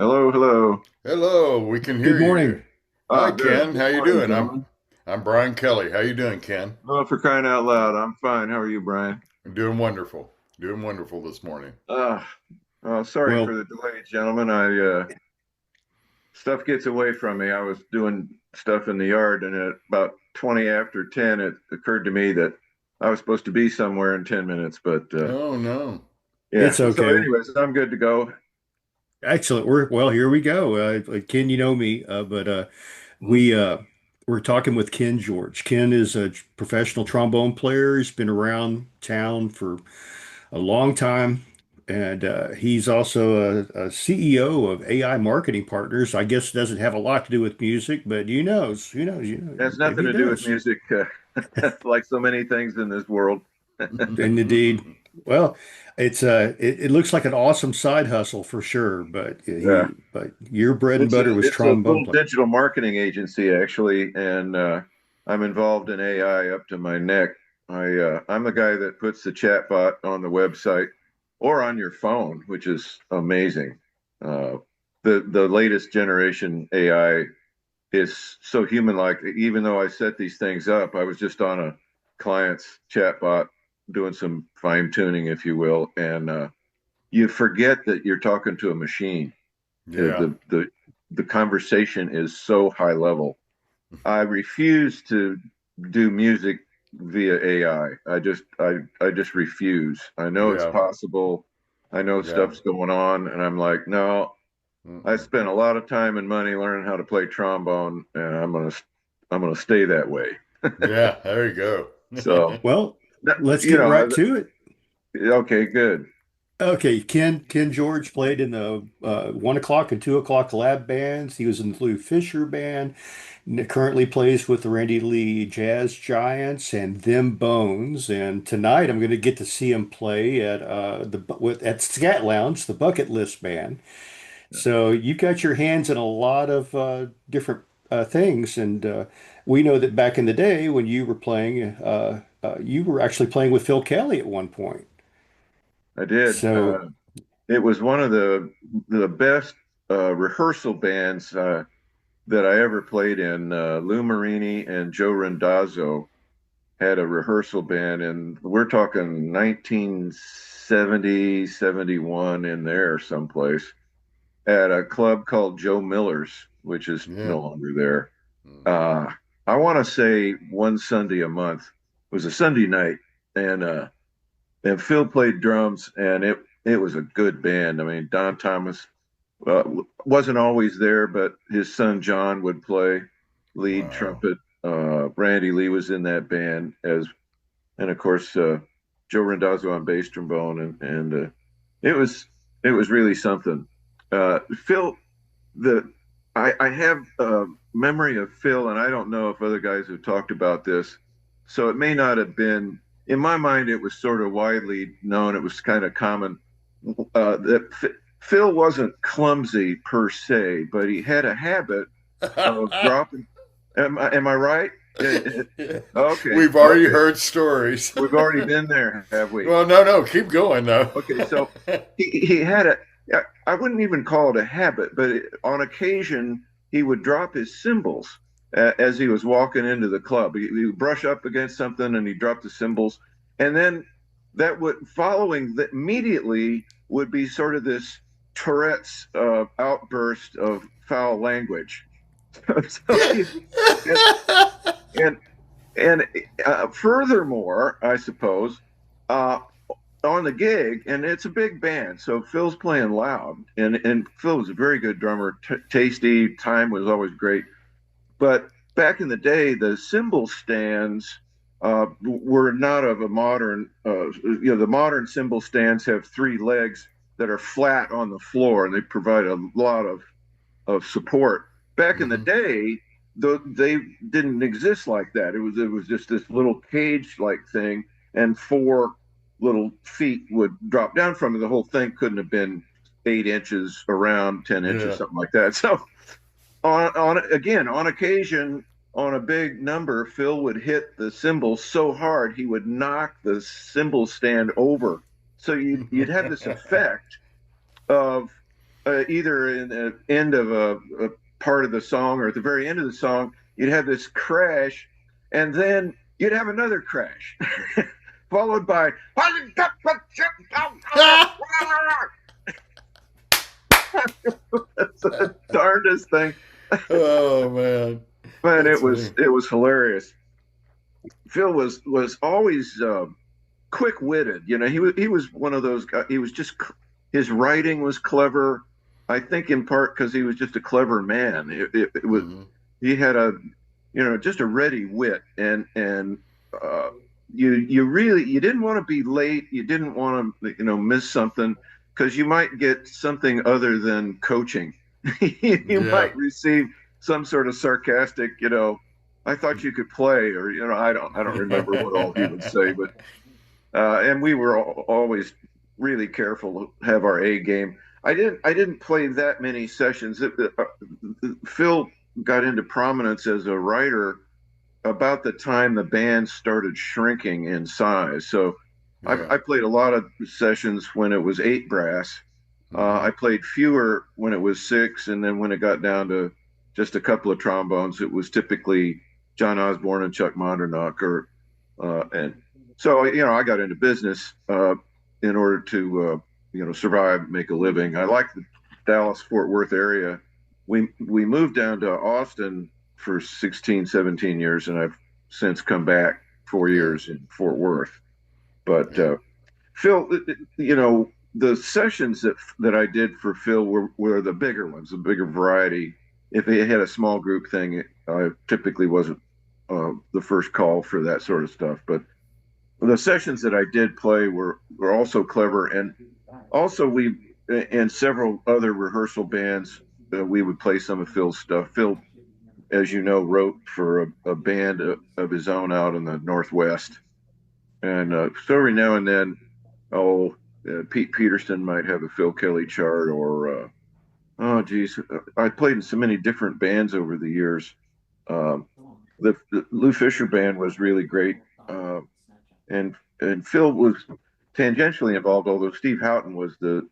Hello, hello. Hello, we can Good hear you. morning. Hi, Good. Ken. Good How you morning, doing? gentlemen. I'm Brian Kelly. How you doing, Ken? Oh, for crying out loud, I'm fine. How are you, Brian? I'm doing wonderful. Doing wonderful this morning. Uh, Sorry for Well, the delay, gentlemen. Stuff gets away from me. I was doing stuff in the yard, and at about 20 after 10, it occurred to me that I was supposed to be somewhere in 10 minutes. But Oh no. yeah. it's So, okay. anyways, I'm good to go. Excellent. Here we go. Ken, you know me, but Mhm. we're talking with Ken George. Ken is a professional trombone player. He's been around town for a long time, and he's also a CEO of AI Marketing Partners. I guess it doesn't have a lot to do with music, but who knows? Who knows? It has Maybe nothing it to do with does. music, like so many things in this world. And indeed, well, it looks like an awesome side hustle for sure, Yeah. but your bread and It's a butter was it's a trombone little play. digital marketing agency actually, and I'm involved in AI up to my neck. I'm the guy that puts the chatbot on the website or on your phone, which is amazing. Uh, the latest generation AI is so human-like. Even though I set these things up, I was just on a client's chatbot doing some fine tuning, if you will, and you forget that you're talking to a machine. Yeah. The conversation is so high level. I refuse to do music via AI. I just refuse. I know it's Yeah. possible. I know Yeah. stuff's going on, and I'm like, no. I Mm-mm. spent a lot of time and money learning how to play trombone, and I'm gonna stay that way. Yeah, there you go. So, Well, let's you get right know, to it. okay, good. Okay, Ken George played in the 1 o'clock and 2 o'clock lab bands. He was in the Lou Fisher band. Currently plays with the Randy Lee Jazz Giants and Them Bones. And tonight I'm going to get to see him play at Scat Lounge, the Bucket List Band. So you got your hands in a lot of different things, and we know that back in the day when you were playing, you were actually playing with Phil Kelly at one point. I did. So It was one of the best rehearsal bands that I ever played in. Lou Marini and Joe Rendazzo had a rehearsal band, and we're talking 1970, 71 in there someplace at a club called Joe Miller's, which is Yeah. no longer there. Mm. Uh, I want to say one Sunday a month. It was a Sunday night, and Phil played drums, and it was a good band. I mean, Don Thomas wasn't always there, but his son John would play lead Wow. trumpet. Randy Lee was in that band and of course Joe Rendazzo on bass trombone, and it was it was really something. Phil, the I have a memory of Phil, and I don't know if other guys have talked about this, so it may not have been in my mind. It was sort of widely known. It was kind of common that Phil wasn't clumsy per se, but he had a habit of dropping. Am I right? Okay, We've already okay. heard stories. We've already been there, have we? Well, no, no, keep going though. Okay, so he had a. I wouldn't even call it a habit, but on occasion he would drop his cymbals as he was walking into the club. He would brush up against something and he dropped the cymbals, and then that would following that immediately would be sort of this Tourette's outburst of foul language. so he, and and and furthermore, I suppose, uh, on the gig, and it's a big band, so Phil's playing loud, and Phil was a very good drummer, tasty. Time was always great, but back in the day, the cymbal stands were not of a modern. The modern cymbal stands have three legs that are flat on the floor, and they provide a lot of support. Back in the Hmm. day, they didn't exist like that. It was just this little cage like thing, and four little feet would drop down from it. The whole thing couldn't have been 8 inches around, 10 inches, Yeah. something like that. So on occasion, on a big number, Phil would hit the cymbal so hard he would knock the cymbal stand over. So you'd have this effect of either in the end of a part of the song or at the very end of the song, you'd have this crash, and then you'd have another crash, followed by that's the darndest thing. Oh man, Man, that's funny. it was hilarious. Phil was always quick witted. You know, he was one of those guys. He was just his writing was clever. I think in part because he was just a clever man. It was Hmm. he had a just a ready wit, and you really you didn't want to be late. You didn't want to miss something because you might get something other than coaching. You Yeah, might receive some sort of sarcastic, I thought you could play, or I don't remember what all he would say, but and we were always really careful to have our A game. I didn't play that many sessions. Phil got into prominence as a writer about the time the band started shrinking in size. So yeah. I played a lot of sessions when it was 8 brass. Hmm. I played fewer when it was 6, and then when it got down to just a couple of trombones, it was typically John Osborne and Chuck Mondernock. And so I got into business in order to survive, make a living. I like the Dallas Fort Worth area. We moved down to Austin for 16, 17 years, and I've since come back 4 Yeah, years in Fort Worth. But yeah, Phil, the sessions that I did for Phil were the bigger ones, the bigger variety. If he had a small group thing, I typically wasn't the first call for that sort of stuff. But the sessions that I did play were also clever, and also we and several other rehearsal bands we would play some of Phil's stuff. Phil, as you know, wrote for a band of his own out in the Northwest, and so every now and then, oh, Pete Peterson might have a Phil Kelly chart, or oh, geez, I played in so many different bands over the years. Um, the Lou Fisher band was really great, uh, and Phil was tangentially involved, although Steve Houghton was the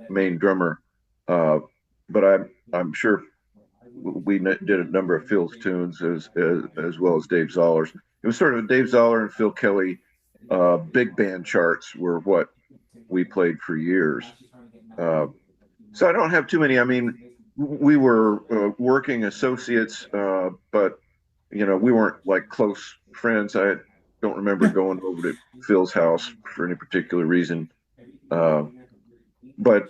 main drummer. Uh, but I'm sure we did a number of Phil's tunes as well as Dave Zoller's. It was sort of Dave Zoller and Phil Kelly big band charts were what we played for years. Uh, so I don't have too many. I mean, we were working associates, but we weren't like close friends. I don't remember Yeah. going over to Phil's house for any particular reason. Uh, but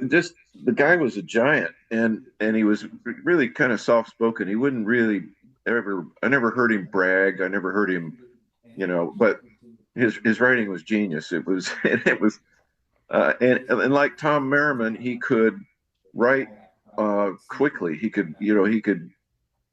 just the guy was a giant, and he was really kind of soft spoken. He wouldn't really ever. I never heard him brag. I never heard him, but his writing was genius. It was it was and like Tom Merriman, he could write quickly. He could.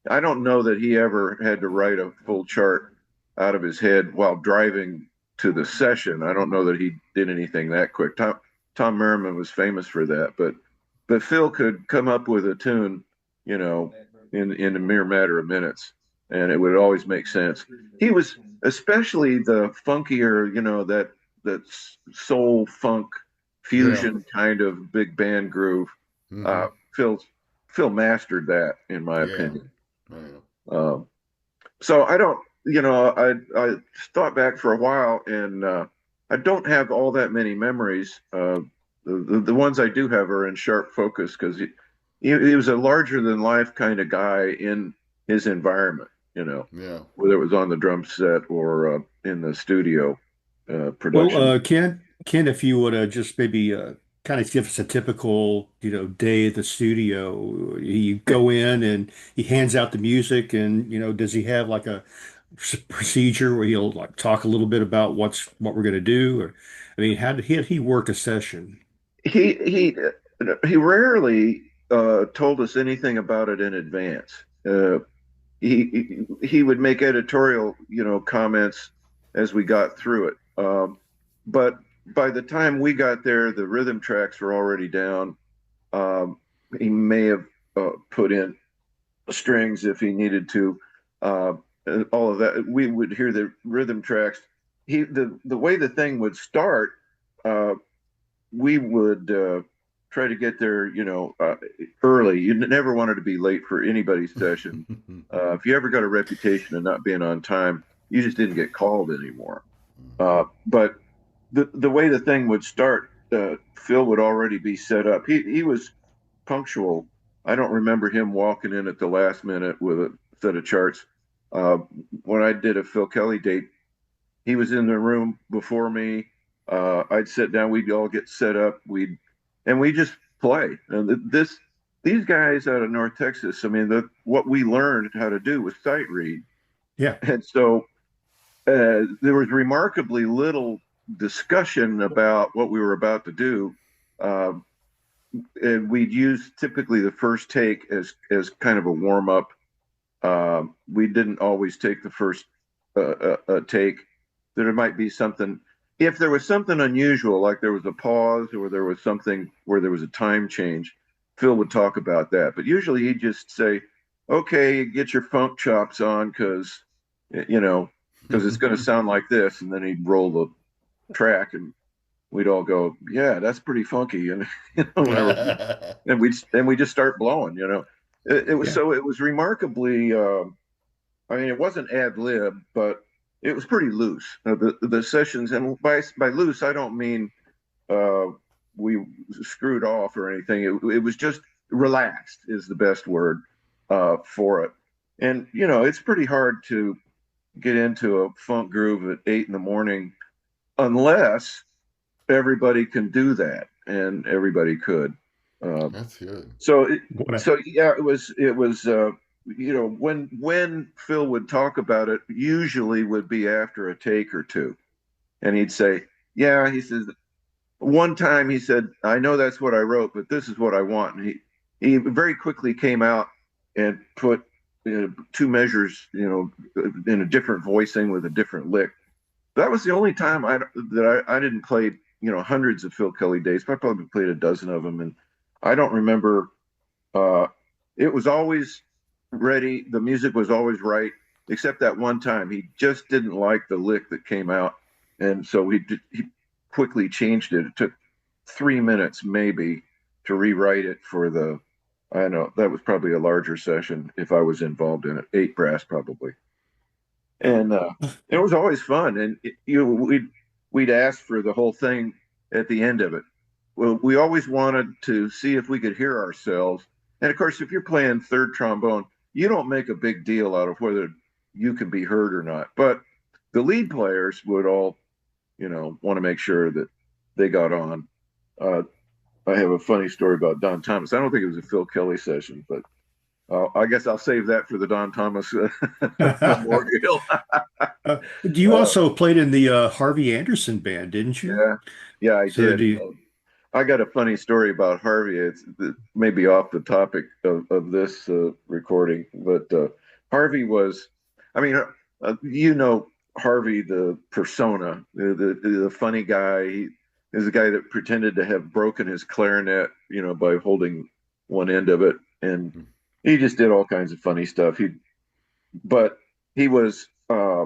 I don't know that he ever had to write a full chart out of his head while driving to the session. I don't know that he did anything that quick. Tom Merriman was famous for that, but Phil could come up with a tune, you know, in a mere matter of minutes, and it would always make sense. He was especially the funkier, that soul funk yeah. fusion kind of big band groove. Hmm. Uh, Phil Phil mastered that, in my Yeah, opinion. yeah. Um, so I don't, I thought back for a while, and I don't have all that many memories. The ones I do have are in sharp focus because he was a larger than life kind of guy in his environment, Yeah. whether it was on the drum set or in the studio Well, production. Ken, if you would just maybe kind of give us a typical, day at the studio. You go in and he hands out the music, and does he have like a procedure where he'll like talk a little bit about what we're going to do? Or, I mean, how did he work a session? He rarely told us anything about it in advance. He would make editorial comments as we got through it. But by the time we got there, the rhythm tracks were already down. Um, he may have put in strings if he needed to. Uh, all of that, we would hear the rhythm tracks. The way the thing would start, uh, we would. try to get there, early. You never wanted to be late for anybody's session. If you ever got a reputation of not being on time, you just didn't get called anymore. But the way the thing would start, Phil would already be set up. He was punctual. I don't remember him walking in at the last minute with a set of charts. Uh, when I did a Phil Kelly date, he was in the room before me. I'd sit down. We'd all get set up. We just play. And these guys out of North Texas. I mean, what we learned how to do was sight read, Yeah. and so there was remarkably little discussion about what we were about to do. Uh, and we'd use typically the first take as kind of a warm up. We didn't always take the first take. There might be something. If there was something unusual, like there was a pause or there was something where there was a time change, Phil would talk about that. But usually he'd just say, "Okay, get your funk chops on, you know, because it's going to sound like this," and then he'd roll the track, and we'd all go, "Yeah, that's pretty funky," and and we just start blowing. Yeah. It was remarkably. I mean, it wasn't ad lib, but it was pretty loose. The sessions, and by loose, I don't mean uh, we screwed off or anything. It was just relaxed is the best word for it. And it's pretty hard to get into a funk groove at 8 in the morning unless everybody can do that, and everybody could. Uh, That's good. so, it, What a, so yeah, it was. When Phil would talk about it, usually would be after a take or two, and he'd say, "Yeah," he says. One time he said, "I know that's what I wrote, but this is what I want." And he very quickly came out and put two measures, in a different voicing with a different lick. That was the only time I didn't play, hundreds of Phil Kelly days. I probably played a dozen of them, and I don't remember. Uh, it was always ready. The music was always right, except that one time he just didn't like the lick that came out, and so he quickly changed it. It took 3 minutes maybe to rewrite it for the. I know that was probably a larger session if I was involved in it. 8 brass probably, and it was always fun. And we'd ask for the whole thing at the end of it. Well, we always wanted to see if we could hear ourselves. And of course, if you're playing third trombone, you don't make a big deal out of whether you can be heard or not. But the lead players would all, want to make sure that they got on. Uh, I have a funny story about Don Thomas. I don't think it was a Phil Kelly session, but I guess I'll save that do Don Thomas memorial. you uh, also played in the Harvey Anderson band, didn't you? yeah, yeah, I So did. do you, I got a funny story about Harvey. It's maybe off the topic of this recording, but Harvey was, I mean, Harvey, the persona, the funny guy. He is a guy that pretended to have broken his clarinet, by holding one end of it, and he just did all kinds of funny stuff. But he was. I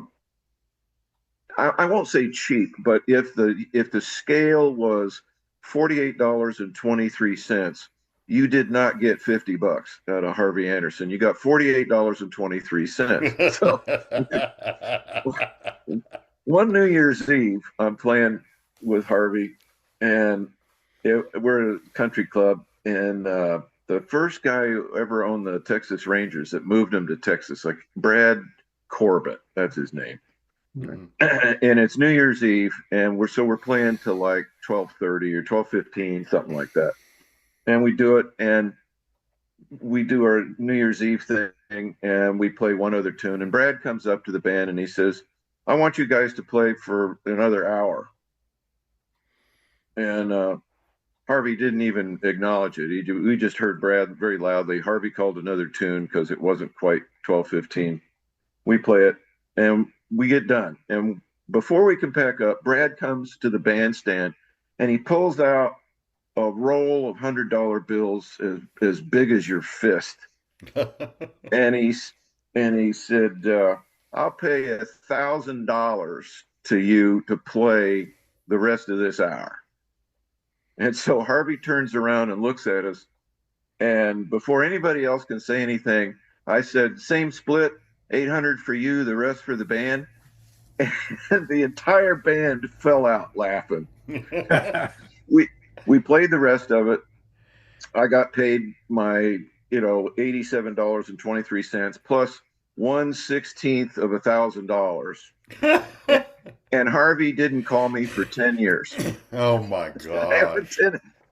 won't say cheap, but if the scale was $48.23, you did not get $50 out of Harvey Anderson. You got $48.23. So one New Year's Eve, I'm playing with Harvey, and we're at a country club, and the first guy who ever owned the Texas Rangers that moved him to Texas, like Brad Corbett, that's his name. Mhm. And it's New Year's Eve, and we're playing till like 12:30 or 12:15, something like that. And we do it, and we do our New Year's Eve thing, and we play one other tune. And Brad comes up to the band and he says, "I want you guys to play for another hour." And Harvey didn't even acknowledge it. We just heard Brad very loudly. Harvey called another tune because it wasn't quite 12:15. We play it, and we get done. And before we can pack up, Brad comes to the bandstand, and he pulls out a roll of $100 bills as big as your fist. And he said, "I'll pay $1,000 to you to play the rest of this hour." And so Harvey turns around and looks at us. And before anybody else can say anything, I said, same split, 800 for you, the rest for the band. And the entire band fell out laughing. We we played the rest of it. I got paid my, $87.23 plus 1/16 of $1,000. And Harvey didn't call me for 10 years. Oh my gosh.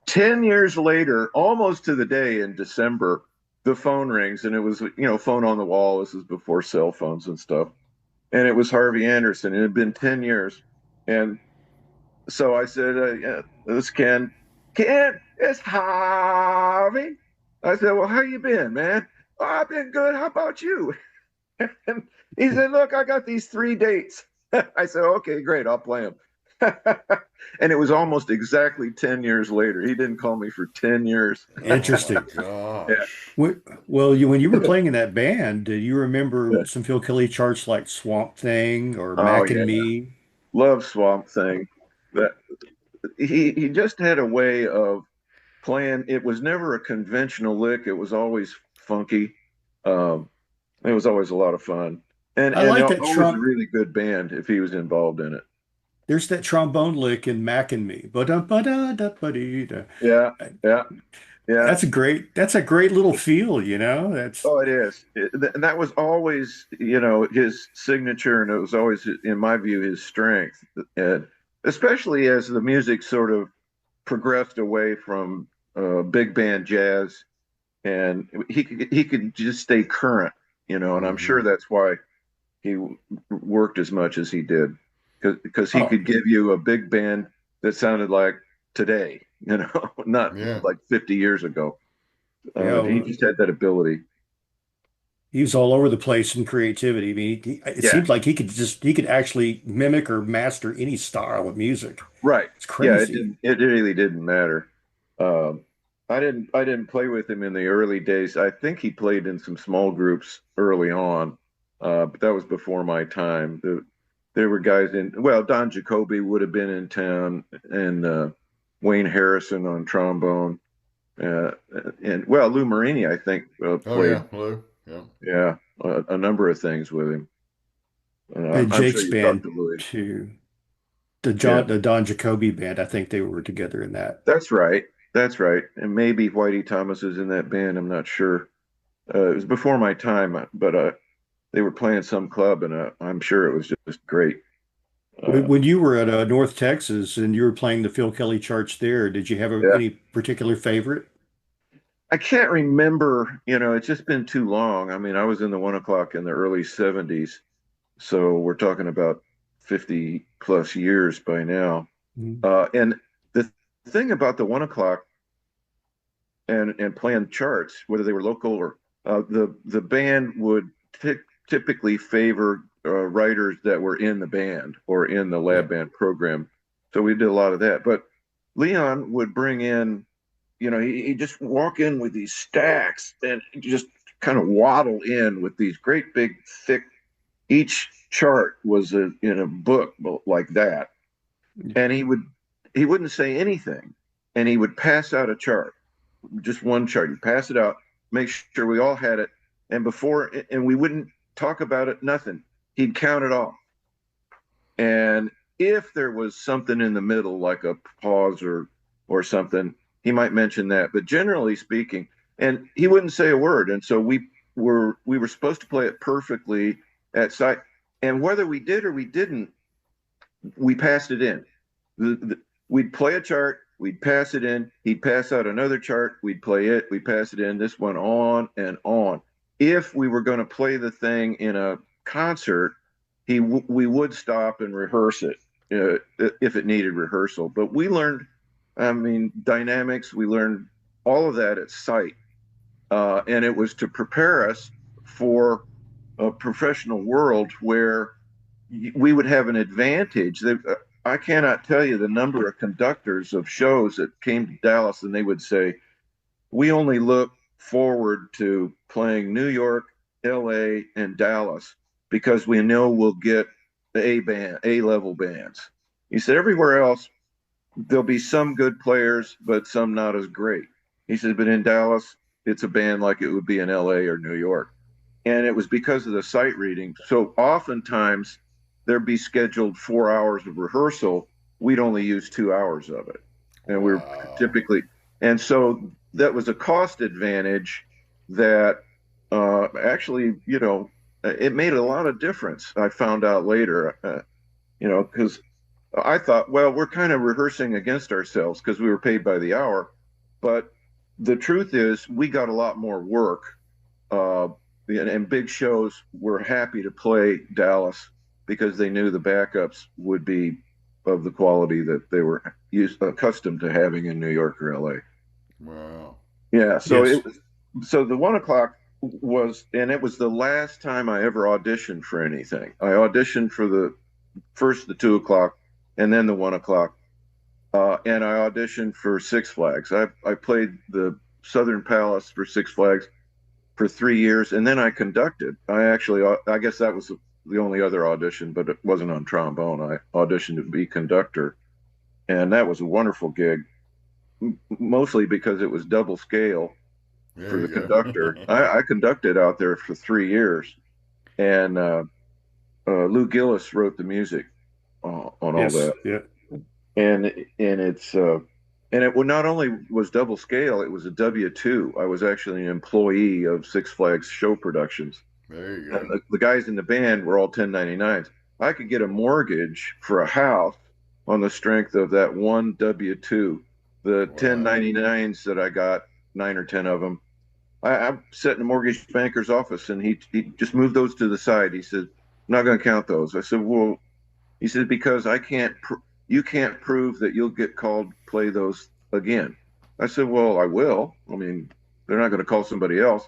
10 years later, almost to the day in December, the phone rings and it was, phone on the wall. This is before cell phones and stuff. And it was Harvey Anderson. It had been 10 years. And so I said, yeah, this is Ken. Ken, it's Harvey. I said, well, how you been, man? Oh, I've been good. How about you? And he said, look, I got these 3 dates. I said, okay, great. I'll play them. And it was almost exactly 10 years later. He didn't call me for 10 years. Interesting. Oh Yeah. gosh. Well, when you were playing in that band, do you remember Yeah. some Phil Kelly charts like Swamp Thing or Oh, Mac and yeah. Me? Love Swamp Thing. That he just had a way of playing. It was never a conventional lick. It was always funky. Um, it was always a lot of fun. And I and like that always a Trump. really good band if he was involved in it. There's that trombone lick in Mac and Me. Ba-da-ba-da-da-ba-dee-da. Yeah, yeah, yeah. That's a great little feel, you know? That's Oh, it is. And that was always, his signature, and it was always, in my view, his strength. And especially as the music sort of progressed away from big band jazz, and he could just stay current, and I'm Hmm. sure that's why he worked as much as he did, because he oh, could give you a big band that sounded like today, not Yeah. like 50 years ago. He yeah, just had that ability. he was all over the place in creativity. I mean, it Yeah, seems like he could actually mimic or master any style of music. right. It's Yeah, it crazy. didn't. It really didn't matter. Um, I didn't play with him in the early days. I think he played in some small groups early on, but that was before my time. There were guys in. Well, Don Jacoby would have been in town, and Wayne Harrison on trombone, uh, and well, Lou Marini, I think, Oh played. yeah, Lou. Yeah. Yeah, a number of things with him. And I'm sure Jake's you talked band to Louis. too. Yeah. The Don Jacoby band, I think they were together in that. That's right. That's right. And maybe Whitey Thomas is in that band. I'm not sure. It was before my time, but they were playing some club, and I'm sure it was just great. Uh, When you were at North Texas and you were playing the Phil Kelly charts there, did you have yeah, any particular favorite? I can't remember. It's just been too long. I mean, I was in the 1 o'clock in the early '70s, so we're talking about 50 plus years by now. Mhm. And the thing about the 1 o'clock and playing charts, whether they were local or the band would typically favor writers that were in the band or in the Yeah. lab band program. So we did a lot of that. But Leon would bring in, he'd just walk in with these stacks and just kind of waddle in with these great big thick. Each chart was in a book like that, and he wouldn't say anything, and he would pass out a chart, just one chart. You pass it out, make sure we all had it, and we wouldn't talk about it, nothing. He'd count it off, and if there was something in the middle, like a pause or something, he might mention that. But generally speaking, and he wouldn't say a word, and so we were supposed to play it perfectly at sight, and whether we did or we didn't, we passed it in. We'd play a chart, we'd pass it in, he'd pass out another chart, we'd play it, we'd pass it in. This went on and on. If we were going to play the thing in a concert, we would stop and rehearse it if it needed rehearsal. But we learned, I mean, dynamics. We learned all of that at sight, and it was to prepare us for a professional world where we would have an advantage. I cannot tell you the number of conductors of shows that came to Dallas and they would say, we only look forward to playing New York, LA, and Dallas because we know we'll get the A level bands. He said everywhere else there'll be some good players, but some not as great. He said, but in Dallas, it's a band like it would be in LA or New York. And it was because of the sight reading. So oftentimes there'd be scheduled 4 hours of rehearsal. We'd only use 2 hours of it. And we were Wow. typically, and so that was a cost advantage that actually, it made a lot of difference. I found out later, because I thought, well, we're kind of rehearsing against ourselves because we were paid by the hour. But the truth is, we got a lot more work. And big shows were happy to play Dallas because they knew the backups would be of the quality that they were accustomed to having in New York or LA. Wow. Yeah, so Yes. it was so the 1 o'clock was, and it was the last time I ever auditioned for anything. I auditioned for the 2 o'clock, and then the 1 o'clock, and I auditioned for Six Flags. I played the Southern Palace for Six Flags for 3 years, and then I conducted. I guess that was the only other audition, but it wasn't on trombone. I auditioned to be conductor, and that was a wonderful gig, mostly because it was double scale for There the you conductor. go. I conducted out there for 3 years, and Lou Gillis wrote the music on all Yes. that, Yeah. and it's and it not only was double scale, it was a W-2. I was actually an employee of Six Flags Show Productions, There you and go. the guys in the band were all 1099s. I could get a mortgage for a house on the strength of that one W-2. The Wow. 1099s that I got, 9 or 10 of them, I sat in a mortgage banker's office, and he just moved those to the side. He said, "I'm not going to count those." I said, "Well," he said, "because you can't prove that you'll get called to play those again." I said, "Well, I will. I mean, they're not going to call somebody else."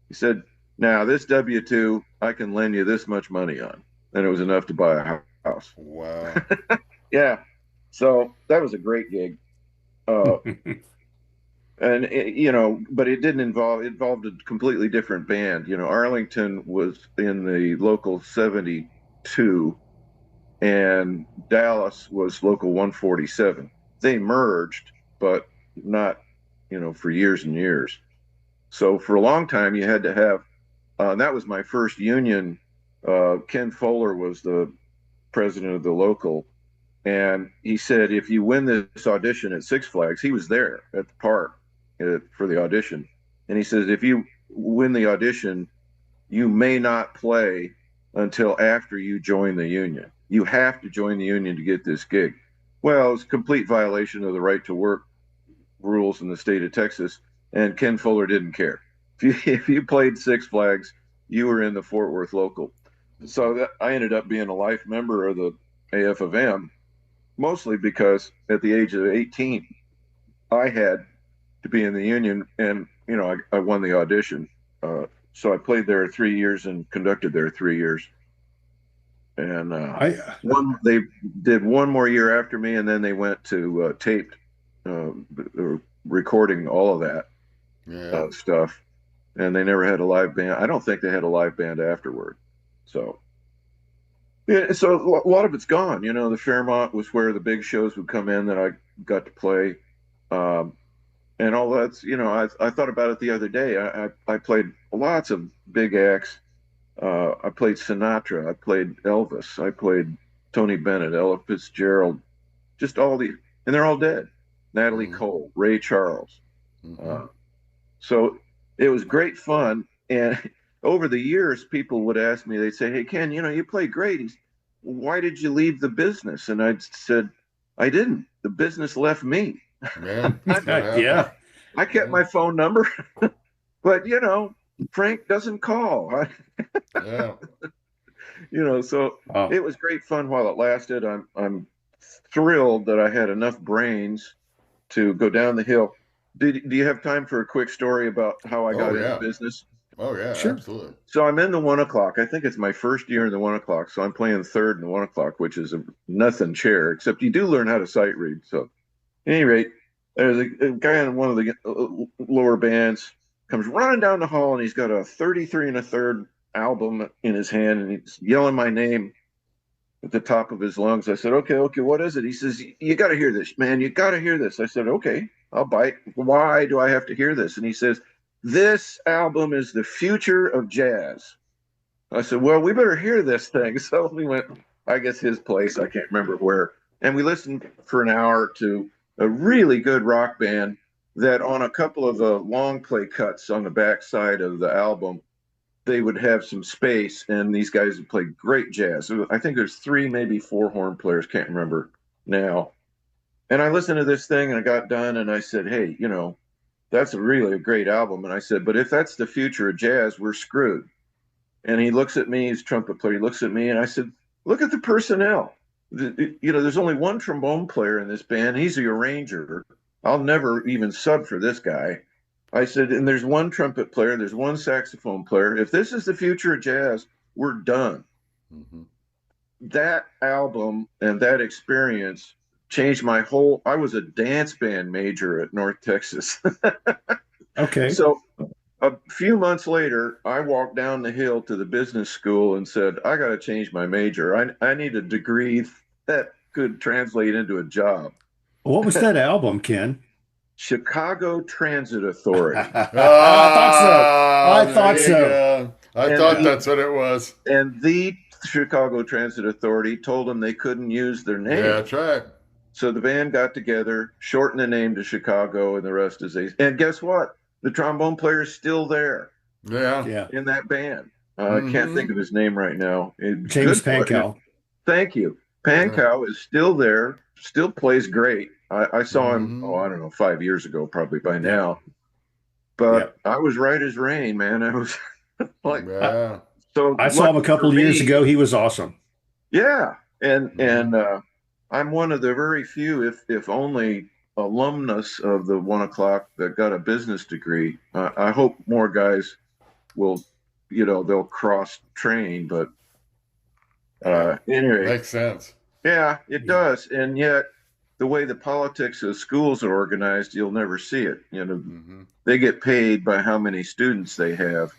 He said, "Now this W-2, I can lend you this much money on," and it was enough to buy a house. Wow. Yeah, so that was a great gig. Uh, and but it didn't involve it involved a completely different band. Arlington was in the local 72, and Dallas was local 147. They merged, but not for years and years. So for a long time you had to have that was my first union. Ken Fuller was the president of the local, and he said, if you win this audition at Six Flags, he was there at the park for the audition. And he says, if you win the audition, you may not play until after you join the union. You have to join the union to get this gig. Well, it's a complete violation of the right to work rules in the state of Texas. And Ken Fuller didn't care. If you played Six Flags, you were in the Fort Worth local. So I ended up being a life member of the AF of M, mostly because at the age of 18, I had to be in the union, and I won the audition. So I played there 3 years and conducted there 3 years, and I one they did one more year after me, and then they went to taped recording all of that Yeah. stuff, and they never had a live band. I don't think they had a live band afterward. So yeah, so a lot of it's gone. The Fairmont was where the big shows would come in that I got to play. Um, and all that's I thought about it the other day. I played lots of big acts. I played Sinatra, I played Elvis, I played Tony Bennett, Ella Fitzgerald, just all the, and they're all dead. Natalie Mm-hmm. Cole, Ray Charles. Mm-hmm. uh, so it was great fun. And over the years people would ask me, they'd say, "Hey Ken, you play great. Why did you leave the business?" And I said, "I didn't. The business left me." Yeah. That's what happens. yeah. I kept Yeah. my phone number, but Frank doesn't call. Yeah. So Wow. it was great fun while it lasted. I'm thrilled that I had enough brains to go down the hill. Do you have time for a quick story about how I Oh got into yeah. business? Oh yeah. Sure. Absolutely. So I'm in the 1 o'clock. I think it's my first year in the 1 o'clock. So I'm playing third in the 1 o'clock, which is a nothing chair, except you do learn how to sight read. So at any rate, there's a guy in one of the lower bands comes running down the hall, and he's got a 33 and a third album in his hand, and he's yelling my name. at the top of his lungs. I said, okay, what is it? He says, you got to hear this, man. You got to hear this. I said, okay, I'll bite. Why do I have to hear this? And he says, this album is the future of jazz. I said, well, we better hear this thing. So we went, I guess, his place. I can't remember where. And we listened for an hour to a really good rock band that on a couple of the long play cuts on the back side of the album, they would have some space, and these guys would play great jazz. I think there's 3, maybe 4 horn players, can't remember now. And I listened to this thing and I got done and I said, hey, that's really a great album. And I said, but if that's the future of jazz, we're screwed. And he looks at me, he's a trumpet player, he looks at me and I said, look at the personnel. There's only one trombone player in this band. He's the arranger. I'll never even sub for this guy. I said, and there's one trumpet player, there's one saxophone player. If this is the future of jazz, we're done. Mm-hmm. That album and that experience changed my whole. I was a dance band major at North Texas. Okay. So a few months later, I walked down the hill to the business school and said, I got to change my major. I need a degree that could translate into a job. What was that album, Ken? Chicago Transit Authority. I thought so. I thought that's what it was. And the Chicago Transit Authority told them they couldn't use their name. Yeah, that's right. So the band got together, shortened the name to Chicago, and the rest is easy. And guess what? The trombone player is still there. Yeah. In that band. I can't think of his name right now. James Pankow. Thank you. Pankow is still there, still plays great. I saw him, I don't know, 5 years ago, probably by now. But I was right as rain, man. I was like, so I saw him a couple of years ago. He was awesome. Yeah. And I'm one of the very few, if only, alumnus of the 1 o'clock that got a business degree. I hope more guys will, they'll cross train, but anyway. Makes sense. Yeah, it does. And yet, the way the politics of schools are organized, you'll never see it. They get paid by how many students they have.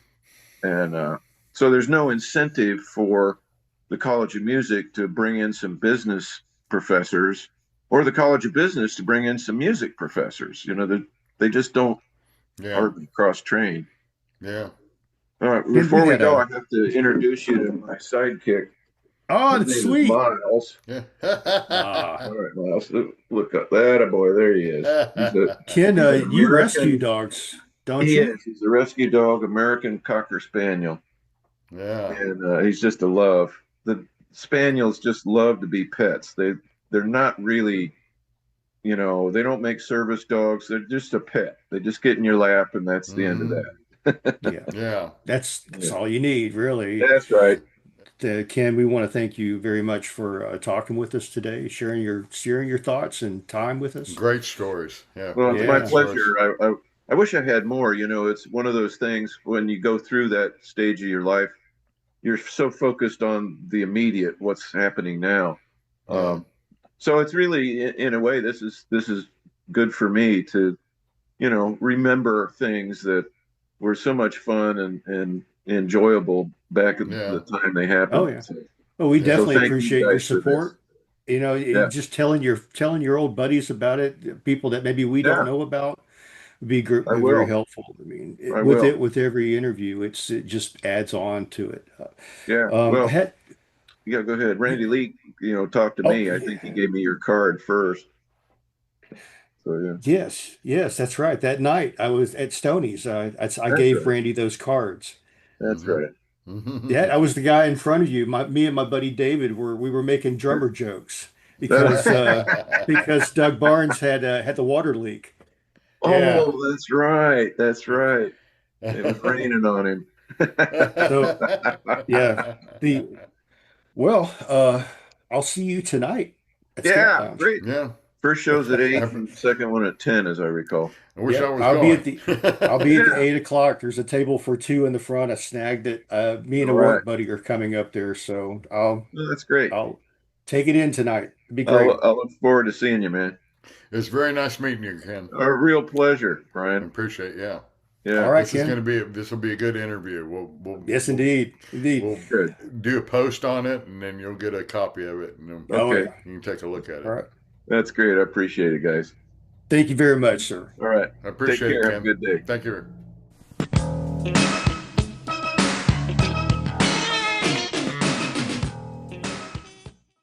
And so there's no incentive for the College of Music to bring in some business professors or the College of Business to bring in some music professors. They just don't hardly cross-train. Yeah. All right, before we go, I have to introduce you to my sidekick. Oh, that's sweet. Miles. Yeah. All right, Miles. Look up that boy. There he is. Ken, you rescue dogs, don't you? Is. He's a rescue dog, American Cocker Spaniel. Yeah. And he's just a love. The Spaniels just love to be pets. They're not really, they don't make service dogs. They're just a pet. They just get in your lap, and that's the end of that. Yeah. That's all you need, really. That's right. Ken, we want to thank you very much for talking with us today, sharing your thoughts and time with us. Great stories. Yeah. Well, it's my pleasure. I wish I had more. It's one of those things when you go through that stage of your life, you're so focused on the immediate, what's happening now. So it's really, in a way, this is good for me to, remember things that were so much fun and enjoyable back at the time they happened. Oh yeah. Well, we definitely appreciate your support. Just telling your old buddies about it, people that maybe we don't know about, would be very helpful. I mean, with every interview, it just adds on to it. Go ahead. Randy Lee, talked to me. I think he gave me your card first. So Yes, that's right. That night I was at Stoney's. I gave Randy those cards. That's right. Yeah, I was the guy in front of you. Me and my buddy David we were making drummer jokes because Doug Barnes had the water leak. Oh, that's right. That's right. It was raining on him. I'll see you tonight. Great. Yeah. First show's at 8, and second one at 10, as I recall. I wish I was I'll going. be at the 8 o'clock. There's a table for 2 in the front. I snagged it. Me and a work buddy are coming up there, so that's great. I'll take it in tonight. It'd be great. I'll look forward to seeing you, man. It's very nice meeting you, Ken. A real pleasure, Brian. I appreciate it. Yeah. Yeah. All right, This is Ken. going to be this will be a good interview. Yes, indeed. We'll Good. do a post on it, and then you'll get a copy of it, and then Oh, Okay. yeah. you can take a look at it. All right. That's great. I appreciate it, guys. Thank you very much, sir. All right. I appreciate Take care. it, Have a Ken. good day. Thank you.